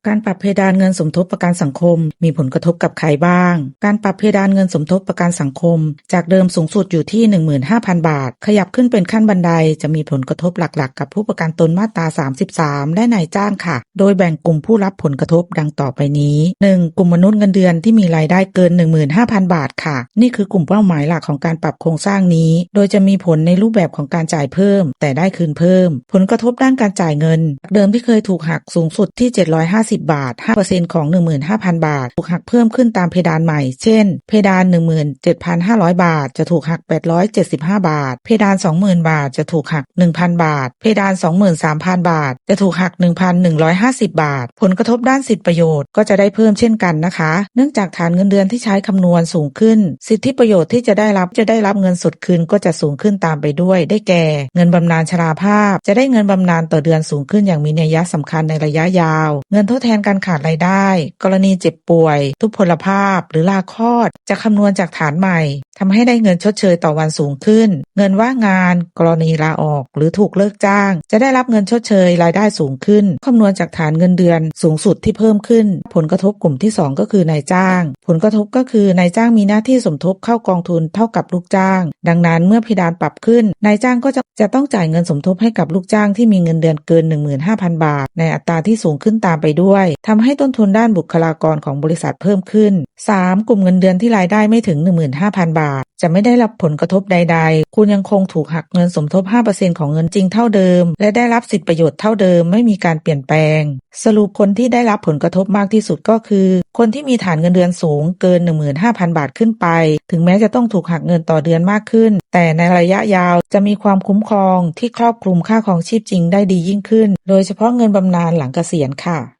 การปรับเพดานเงินสมทบประกันสังคมมีผลกระทบกับใครบ้าง การปรับเพดานเงินสมทบประกันสังคมจากเดิมสูงสุดอยู่ที่ 15,000 บาทขยับขึ้นเป็นขั้นบันไดจะมีผลกระทบหลักๆกับผู้ประกันตนมาตรา 33 และนายจ้างค่ะ โดยแบ่งกลุ่มผู้รับผลกระทบดังต่อไปนี้ 1. กลุ่มมนุษย์เงินเดือนที่มีรายได้เกิน 15,000 บาทค่ะนี่คือกลุ่มเป้าหมายหลักของการปรับโครงสร้างนี้โดยจะมีผลในรูปแบบของการจ่ายเพิ่มแต่ได้คืนเพิ่มผลกระทบด้านการจ่ายเงินเดิมที่เคยถูกหักสูงสุดที่750 บาท 5% ของ 15,000 บาทถูกหักเพิ่มขึ้นตามเพดานใหม่เช่นเพดาน 17,500 บาทจะถูกหัก875 บาทเพดาน 20,000 บาทจะถูกหัก 1,000 บาทเพดาน 23,000 บาทจะถูกหัก 1,150 บาทผลกระทบด้านสิทธิประโยชน์ก็จะได้เพิ่มเช่นกันนะคะเนื่องจากฐานเงินเดือนที่ใช้คำนวณสูงขึ้นสิทธิประโยชน์ที่จะได้รับเงินสดคืนก็จะสูงขึ้นตามไปด้วยได้แก่เงินบำนาญชราภาพจะได้เงินบำนาญต่อเดือนสูงขึ้นอย่างมีนัยสำคัญในระยะยาวเงินทดแทนการขาดรายได้กรณีเจ็บป่วยทุพพลภาพหรือลาคลอดจะคำนวณจากฐานใหม่ทำให้ได้เงินชดเชยต่อวันสูงขึ้นเงินว่างงานกรณีลาออกหรือถูกเลิกจ้างจะได้รับเงินชดเชยรายได้สูงขึ้นคำนวณจากฐานเงินเดือนสูงสุดที่เพิ่มขึ้นผลกระทบกลุ่มที่2ก็คือนายจ้างผลกระทบก็คือนายจ้างมีหน้าที่สมทบเข้ากองทุนเท่ากับลูกจ้างดังนั้นเมื่อเพดานปรับขึ้นนายจ้างก็จะต้องจ่ายเงินสมทบให้กับลูกจ้างที่มีเงินเดือนเกิน 15,000 บาทในอัตราที่สูงขึ้นตามไปด้วยทำให้ต้นทุนด้านบุคลากรของบริษัทเพิ่มขึ้น 3. กลุ่มเงินเดือนที่รายได้ไม่ถึง 15,000 บาทจะไม่ได้รับผลกระทบใดๆคุณยังคงถูกหักเงินสมทบ 5% ของเงินจริงเท่าเดิมและได้รับสิทธิประโยชน์เท่าเดิมไม่มีการเปลี่ยนแปลงสรุปคนที่ได้รับผลกระทบมากที่สุดก็คือคนที่มีฐานเงินเดือนสูงเกิน 15,000 บาทขึ้นไปถึงแม้จะต้องถูกหักเงินต่อเดือนมากขึ้นแต่ในระยะยาวจะมีความคุ้มครองที่ครอบคลุมค่าครองชีพจริงได้ดียิ่งขึ้นโดยเฉพาะเงินบำนาญหลังเกษียณค่ะ